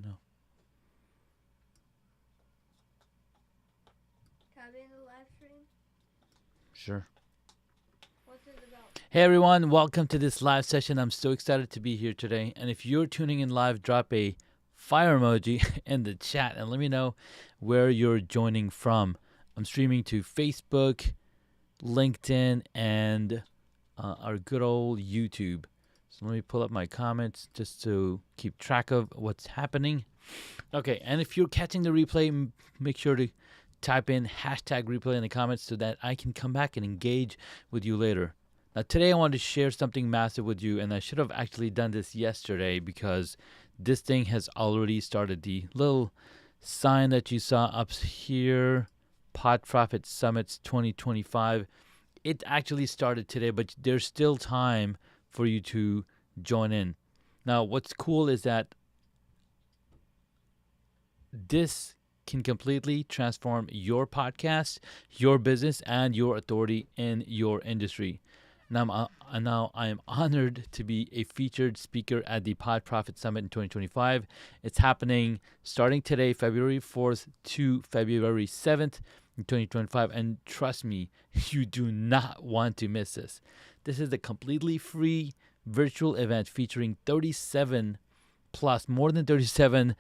No. Can I be in the live stream? Sure. What's it about? Hey everyone, welcome to this live session. I'm so excited to be here today. And if you're tuning in live, drop a fire emoji in the chat and let me know where you're joining from. I'm streaming to Facebook, LinkedIn, and our good old YouTube. So let me pull up my comments just to keep track of what's happening. Okay, and if you're catching the replay, make sure to type in hashtag replay in the comments so that I can come back and engage with you later. Now, today I want to share something massive with you, and I should have actually done this yesterday because this thing has already started. The little sign that you saw up here, Pod Profit Summits 2025, it actually started today, but there's still time for you to join in. Now, what's cool is that this can completely transform your podcast, your business, and your authority in your industry. Now I am honored to be a featured speaker at the Pod Profit Summit in 2025. It's happening starting today, February 4th to February 7th in 2025. And trust me, you do not want to miss this. This is a completely free virtual event featuring 37 plus, more than 37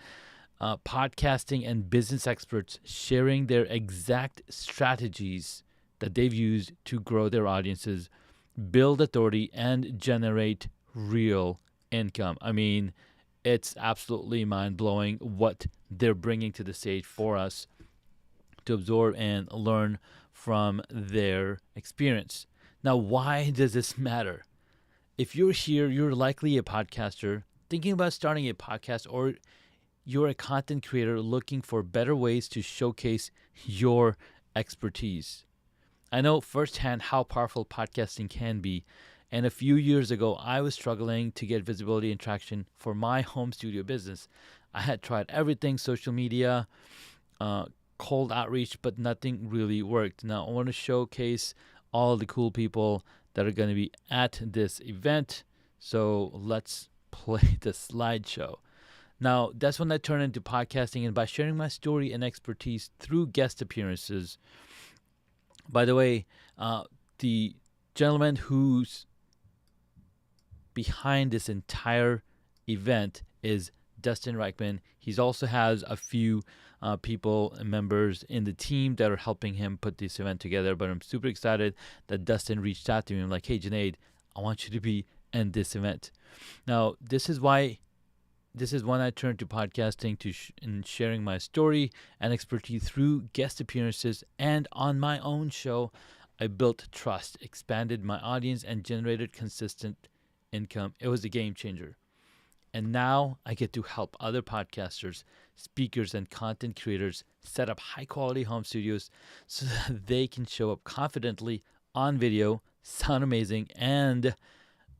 podcasting and business experts sharing their exact strategies that they've used to grow their audiences, build authority, and generate real income. I mean, it's absolutely mind-blowing what they're bringing to the stage for us to absorb and learn from their experience. Now, why does this matter? If you're here, you're likely a podcaster thinking about starting a podcast, or you're a content creator looking for better ways to showcase your expertise. I know firsthand how powerful podcasting can be, and a few years ago, I was struggling to get visibility and traction for my home studio business. I had tried everything, social media, cold outreach, but nothing really worked. Now, I want to showcase all the cool people that are going to be at this event, so let's play the slideshow. Now, that's when I turned into podcasting, and by sharing my story and expertise through guest appearances. By the way, the gentleman who's behind this entire event is Dustin Reichman. He also has a few people and members in the team that are helping him put this event together. But I'm super excited that Dustin reached out to me. I'm like, hey, Junaid, I want you to be in this event. Now, this is when I turned to podcasting and sharing my story and expertise through guest appearances, and on my own show, I built trust, expanded my audience, and generated consistent income. It was a game changer. And now I get to help other podcasters, speakers, and content creators set up high-quality home studios so that they can show up confidently on video, sound amazing, and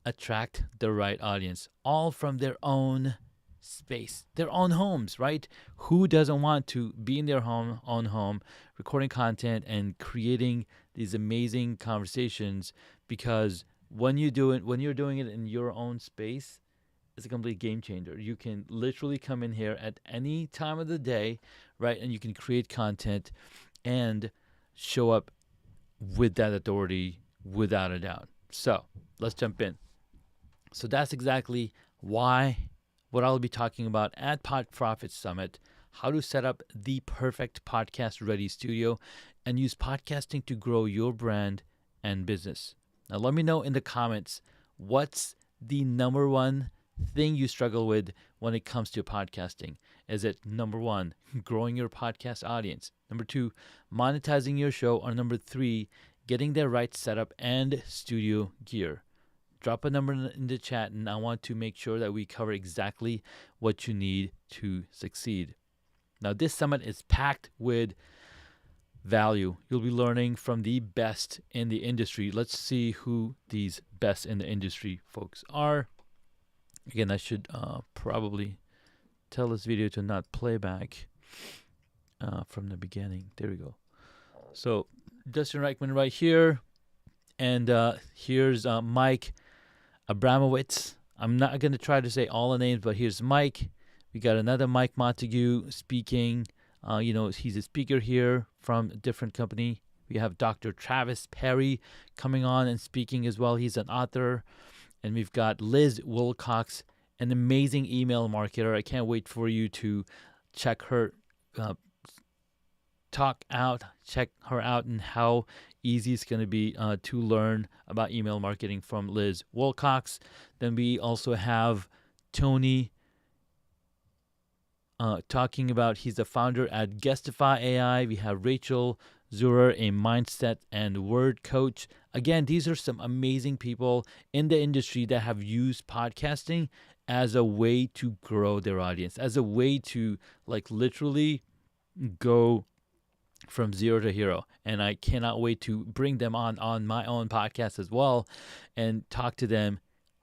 attract the right audience, all from their own space, their own homes, right? Who doesn't want to be in their own home, recording content and creating these amazing conversations? Because when you're doing it in your own space, it's a complete game changer. You can literally come in here at any time of the day, right? And you can create content and show up with that authority without a doubt. So let's jump in. So that's exactly what I'll be talking about at Pod Profit Summit: how to set up the perfect podcast ready studio and use podcasting to grow your brand and business. Now, let me know in the comments, what's the number one thing you struggle with when it comes to podcasting? Is it number one, growing your podcast audience? Number two, monetizing your show? Or number three, getting the right setup and studio gear? Drop a number in the chat, and I want to make sure that we cover exactly what you need to succeed. Now, this summit is packed with value. You'll be learning from the best in the industry. Let's see who these best in the industry folks are. Again, I should probably tell this video to not play back from the beginning. There we go. So, Dustin Reichman right here. And here's Mike Abramowitz. I'm not going to try to say all the names, but here's Mike, We got another Mike Montague speaking. He's a speaker here from a different company. We have Dr. Travis Perry coming on and speaking as well. He's an author. And we've got Liz Wilcox, an amazing email marketer. I can't wait for you to check her uh, check her out, and how easy it's going to be to learn about email marketing from Liz Wilcox. Then we also have Tony talking about, he's the founder at Guestify AI. We have Rachel Zurer, a mindset and word coach. Again, these are some amazing people in the industry that have used podcasting as a way to grow their audience, as a way to like literally go from zero to hero. And I cannot wait to bring them on my own podcast as well and talk to them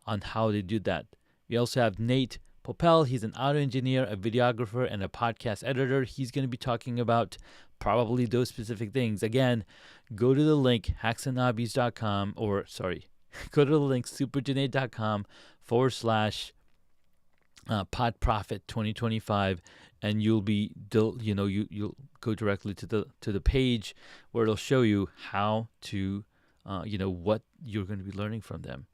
on how they do that. We also have Nate Popel. He's an audio engineer, a videographer, and a podcast editor. He's going to be talking about probably those specific things. Again, go to the link hacksandhobbies.com, or sorry, go to the link superjanae.com / podprofit 2025, and you'll be you'll go directly to the page where it'll show you how to what you're going to be learning from them.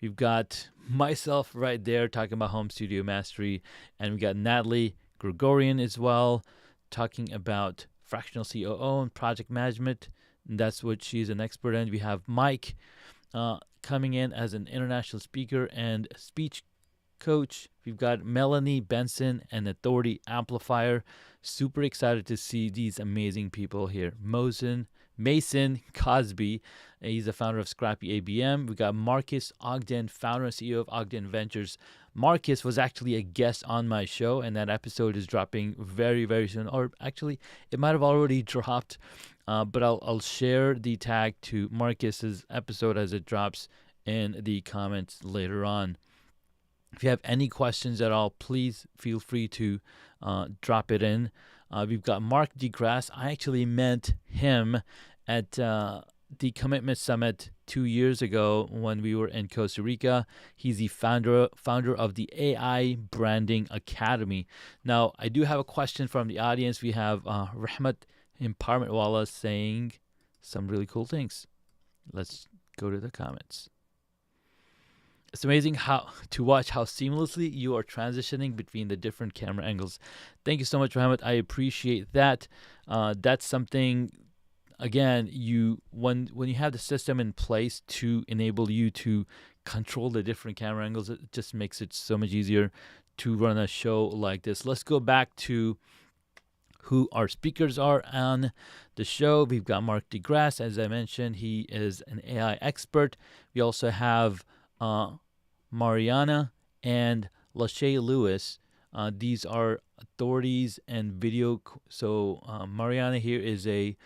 We've got myself right there talking about home studio mastery, and we got Natalie Gregorian as well talking about fractional COO and project management. And that's what she's an expert in. We have Mike coming in as an international speaker and speech coach. We've got Melanie Benson and Authority Amplifier. Super excited to see these amazing people here. Mason Cosby, he's the founder of Scrappy ABM. We got Marcus Ogden, founder and CEO of Ogden Ventures. Marcus was actually a guest on my show, and that episode is dropping very, very soon. Or actually, it might have already dropped, but I'll share the tag to Marcus's episode as it drops in the comments later on. If you have any questions at all, please feel free to drop it in. We've got Mark DeGrasse. I actually met him at the Commitment Summit 2 years ago when we were in Costa Rica. He's the founder of the AI Branding Academy. Now, I do have a question from the audience. We have Rahmat Empowerment Wala saying some really cool things. Let's go to the comments. It's amazing to watch how seamlessly you are transitioning between the different camera angles. Thank you so much, Mohammed. I appreciate that. That's something, again, when you have the system in place to enable you to control the different camera angles, it just makes it so much easier to run a show like this. Let's go back to who our speakers are on the show. We've got Mark DeGrasse. As I mentioned, he is an AI expert. We also have Mariana and Lachey Lewis. These are authorities and video. So Mariana here is a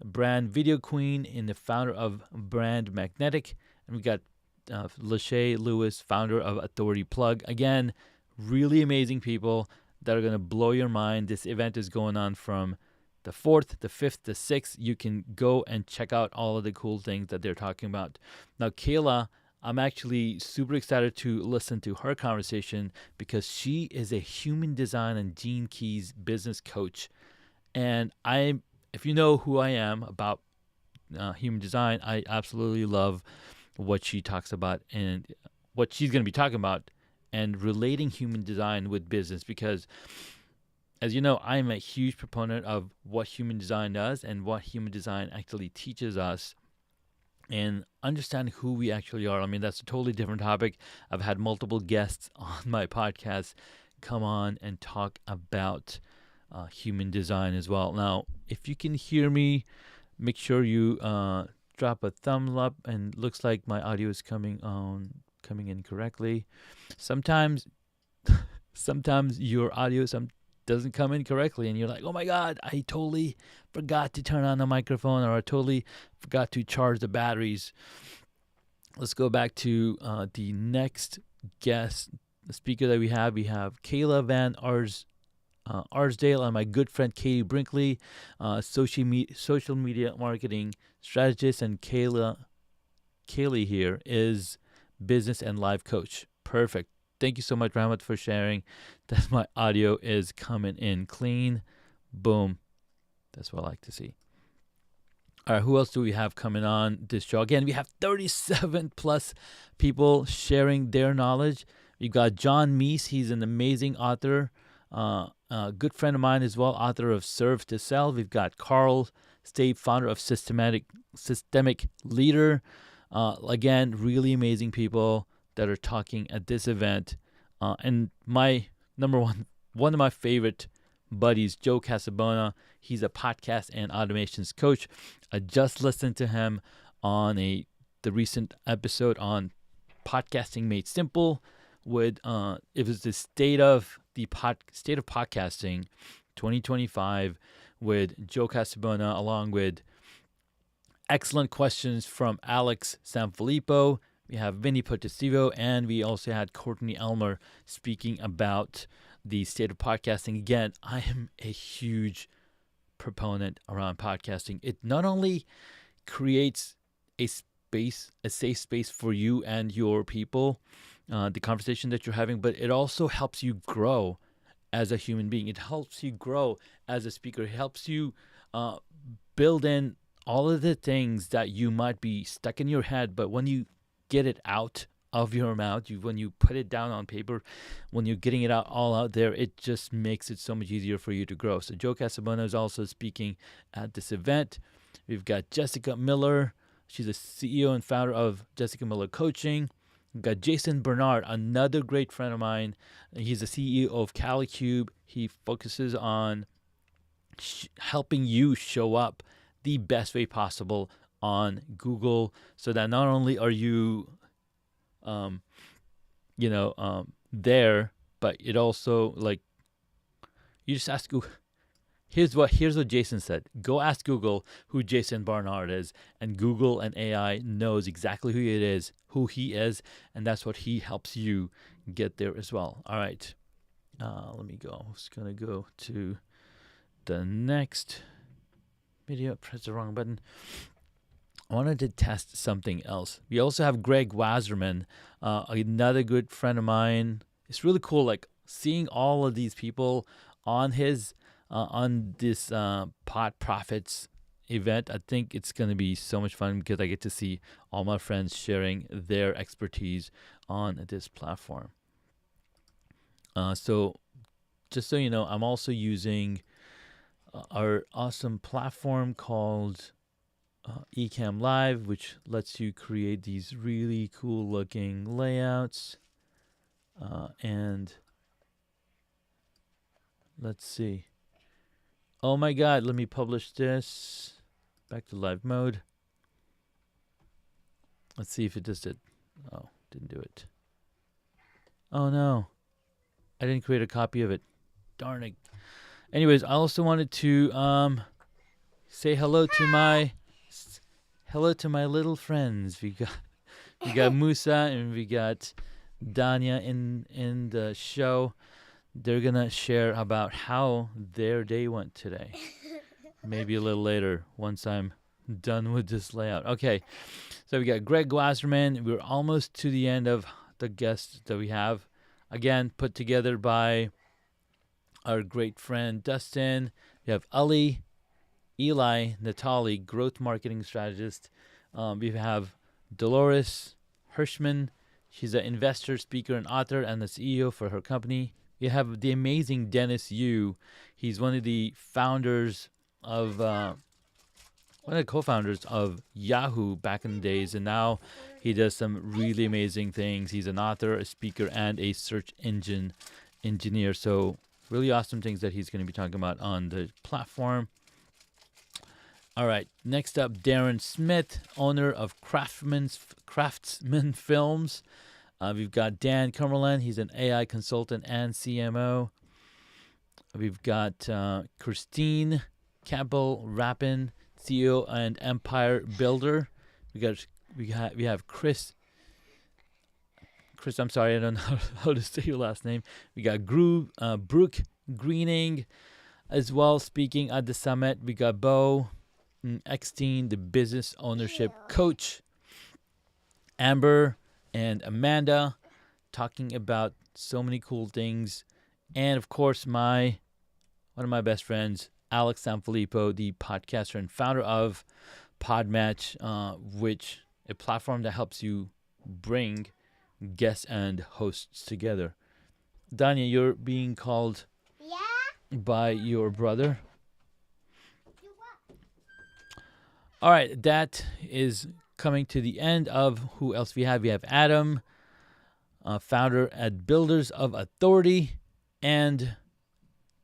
brand video queen and the founder of Brand Magnetic. And we got Lachey Lewis, founder of Authority Plug. Again, really amazing people that are going to blow your mind. This event is going on from the 4th, the 5th, the 6th. You can go and check out all of the cool things that they're talking about. Now, Kayla, I'm actually super excited to listen to her conversation because she is a human design and Gene Keys business coach. And if you know who I am about human design, I absolutely love what she talks about and what she's going to be talking about and relating human design with business, because as you know, I'm a huge proponent of what human design does and what human design actually teaches us and understand who we actually are. I mean, that's a totally different topic. I've had multiple guests on my podcast come on and talk about human design as well. Now, if you can hear me, make sure you drop a thumbs up, and looks like my audio is coming in correctly. Sometimes your audio doesn't come in correctly, and you're like, oh my God, I totally forgot to turn on the microphone, or I totally forgot to charge the batteries. Let's go back to the next guest, the speaker that we have. We have Kayla Van Arsdale and my good friend Katie Brinkley, social media marketing strategist, and Kaylee here is business and life coach. Perfect. Thank you so much, Rahmat, for sharing that my audio is coming in clean. Boom. That's what I like to see. All right, who else do we have coming on this show? Again, we have 37 plus people sharing their knowledge. We've got John Meese. He's an amazing author, a good friend of mine as well, author of Serve to Sell. We've got Carl Stave, founder of Systemic Leader. Again, really amazing people that are talking at this event. And my number one of my favorite buddies, Joe Casabona. He's a podcast and automations coach. I just listened to him on the recent episode on podcasting made simple. With it was the state of podcasting 2025 with Joe Casabona, along with excellent questions from Alex Sanfilippo. We have Vinny Potestivo, and we also had Courtney Elmer speaking about the state of podcasting. Again, I am a huge proponent around podcasting. It not only creates a safe space for you and your people, the conversation that you're having, but it also helps you grow as a human being. It helps you grow as a speaker. It helps you build in all of the things that you might be stuck in your head, but when you get it out of your mouth, when you put it down on paper, when you're getting it all out there, it just makes it so much easier for you to grow. So Joe Casabona is also speaking at this event. We've got Jessica Miller. She's the CEO and founder of Jessica Miller Coaching. We've got Jason Bernard, another great friend of mine. He's the CEO of CaliCube. He focuses on helping you show up the best way possible on Google, so that not only are you there, but it also, like, you just ask Google. Here's what Jason said. Go ask Google who Jason Barnard is, and Google and AI knows exactly who he is, and that's what he helps you get there as well. All right, let me go. I'm just gonna go to the next video. Press the wrong button. I wanted to test something else. We also have Greg Wasserman, another good friend of mine. It's really cool, like, seeing all of these people on his on this Pod Profits event. I think it's going to be so much fun because I get to see all my friends sharing their expertise on this platform. So just so you know, I'm also using our awesome platform called Ecamm Live, which lets you create these really cool looking layouts. And let's see. Oh my God, let me publish this. Back to live mode. Let's see if it just did. Oh, didn't do it. Oh no, I didn't create a copy of it. Darn it. Anyways, I also wanted to say hello to my little friends. We got Musa and we got Danya in the show. They're gonna share about how their day went today. Maybe a little later once I'm done with this layout. Okay, so we got Greg Wasserman. We're almost to the end of the guests that we have. Again, put together by our great friend Dustin. We have Ali, Eli, Natalie, growth marketing strategist. We have Dolores Hirschman. She's an investor, speaker, and author, and the CEO for her company. We have the amazing Dennis Yu. He's one of the founders of, one of the co-founders of Yahoo back in the days, and now he does some really amazing things. He's an author, a speaker, and a search engine engineer. So really awesome things that he's going to be talking about on the platform. All right, next up, Darren Smith, owner of Craftsman Films. We've got Dan Cumberland. He's an AI consultant and CMO. We've got Christine Campbell-Rappin, CEO and Empire Builder. We have Chris. I'm sorry, I don't know how to say your last name. We got Brooke Greening as well, speaking at the summit. We got Bo Eckstein, the business ownership coach. Amber and Amanda, talking about so many cool things. And of course, one of my best friends, Alex Sanfilippo, the podcaster and founder of Podmatch, which a platform that helps you bring guests and hosts together. Danya, you're being called by your brother. All right, that is coming to the end of who else we have. We have Adam, founder at Builders of Authority, and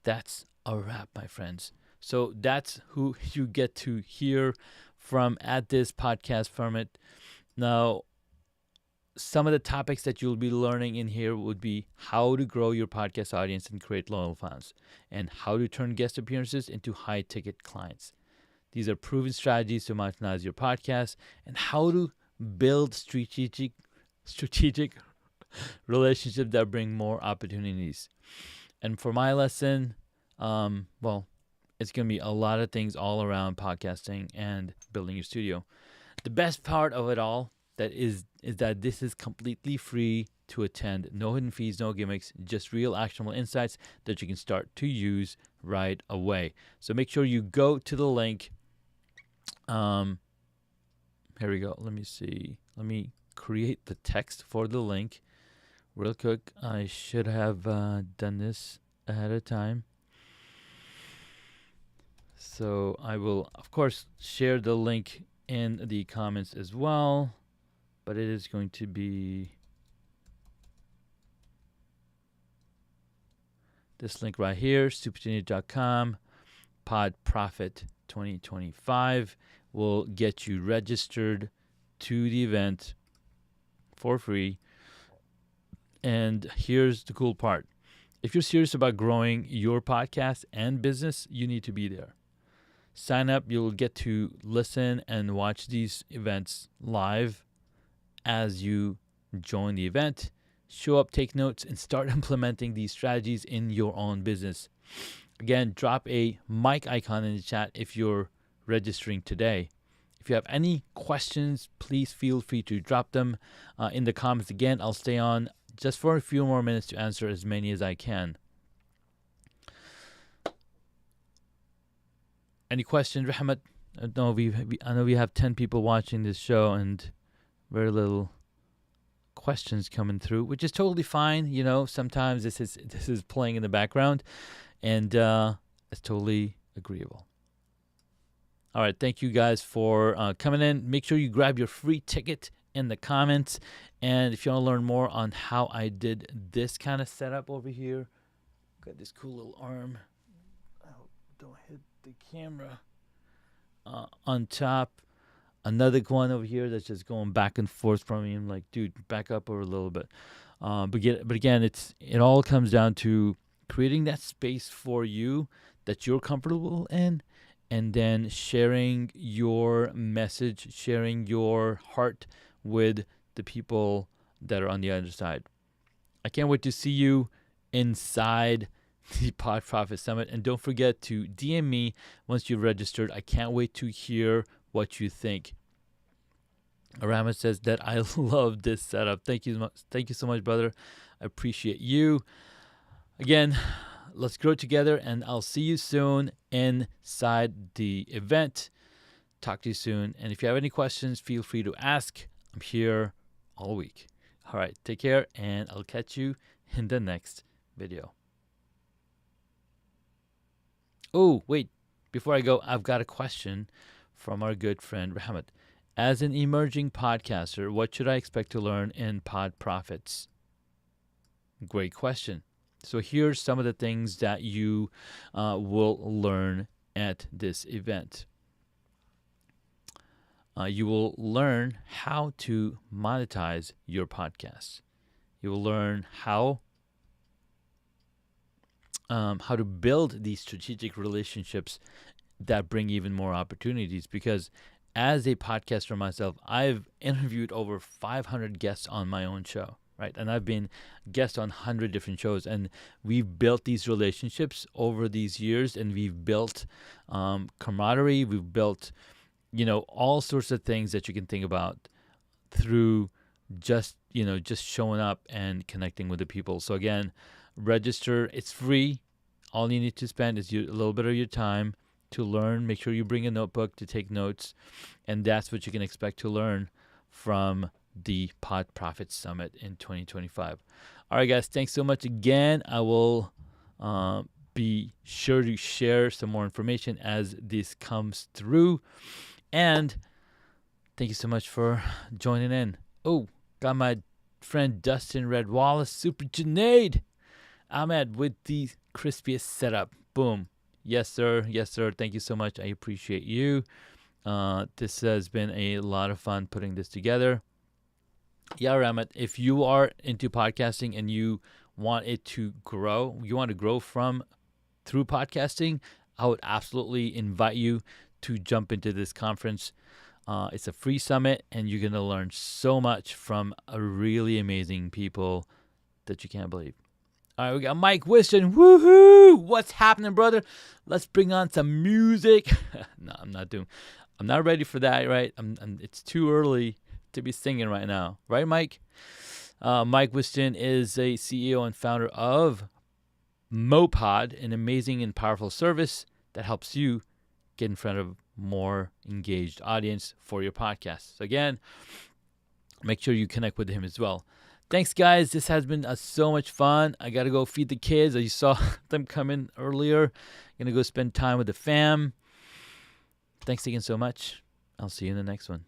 that's a wrap, my friends. So that's who you get to hear from at this podcast format. Now, some of the topics that you'll be learning in here would be how to grow your podcast audience and create loyal fans, and how to turn guest appearances into high ticket clients. These are proven strategies to monetize your podcast, and how to build strategic relationships that bring more opportunities. And for my lesson, well, it's going to be a lot of things all around podcasting and building your studio. The best part of it all is that this is completely free to attend. No hidden fees, no gimmicks, just real actionable insights that you can start to use right away. So make sure you go to the link. Here we go. Let me see. Let me create the text for the link real quick. I should have done this ahead of time. So I will, of course, share the link in the comments as well. But it is going to be this link right here, supergenius.com, Pod Profit 2025 will get you registered to the event for free. And here's the cool part. If you're serious about growing your podcast and business, you need to be there. Sign up. You'll get to listen and watch these events live as you join the event. Show up, take notes, and start implementing these strategies in your own business. Again, drop a mic icon in the chat if you're registering today. If you have any questions, please feel free to drop them in the comments. Again, I'll stay on just for a few more minutes to answer as many as I can. Any questions, Rahmat? I know we have 10 people watching this show and very little questions coming through, which is totally fine. You know, sometimes this is playing in the background, and it's totally agreeable. All right, thank you guys for coming in. Make sure you grab your free ticket in the comments, and if you want to learn more on how I did this kind of setup over here, got this cool little arm. Oh, don't hit the camera. On top, another one over here that's just going back and forth from me. I'm like, dude, back up over a little bit. But again, it all comes down to creating that space for you that you're comfortable in, and then sharing your message, sharing your heart with the people that are on the other side. I can't wait to see you inside the Pod Profit Summit. And don't forget to DM me once you've registered. I can't wait to hear what you think. Arama says that I love this setup. Thank you so much, brother. I appreciate you. Again, let's grow together, and I'll see you soon inside the event. Talk to you soon. And if you have any questions, feel free to ask. I'm here all week. All right, take care, and I'll catch you in the next video. Oh, wait. Before I go, I've got a question from our good friend, Rahmat. As an emerging podcaster, what should I expect to learn in Pod Profits? Great question. So here's some of the things that you will learn at this event. You will learn how to monetize your podcast. You will learn how to build these strategic relationships that bring even more opportunities. Because as a podcaster myself, I've interviewed over 500 guests on my own show, right? And I've been guest on 100 different shows, and we've built these relationships over these years, and we've built camaraderie. We've built, all sorts of things that you can think about through just just showing up and connecting with the people. So again, register. It's free. All you need to spend is a little bit of your time to learn. Make sure you bring a notebook to take notes, and that's what you can expect to learn from the Pod Profit Summit in 2025. All right, guys, thanks so much again. I will be sure to share some more information as this comes through. And thank you so much for joining in. Oh, got my friend Dustin Red Wallace, Super Junaid Ahmed with the crispiest setup. Boom. Yes, sir. Yes, sir. Thank you so much. I appreciate you. This has been a lot of fun putting this together. Yeah, Ramit, if you are into podcasting and you want it to grow, you want to grow through podcasting, I would absolutely invite you to jump into this conference. It's a free summit, and you're going to learn so much from a really amazing people that you can't believe. All right, we got Mike Wiston. Woohoo! What's happening, brother? Let's bring on some music. No, I'm not ready for that, right? It's too early to be singing right now. Right, Mike? Mike Wiston is a CEO and founder of Mopod, an amazing and powerful service that helps you get in front of more engaged audience for your podcast. So again, make sure you connect with him as well. Thanks, guys. This has been so much fun. I got to go feed the kids. You saw them come in earlier. Going to go spend time with the fam. Thanks again so much. I'll see you in the next one.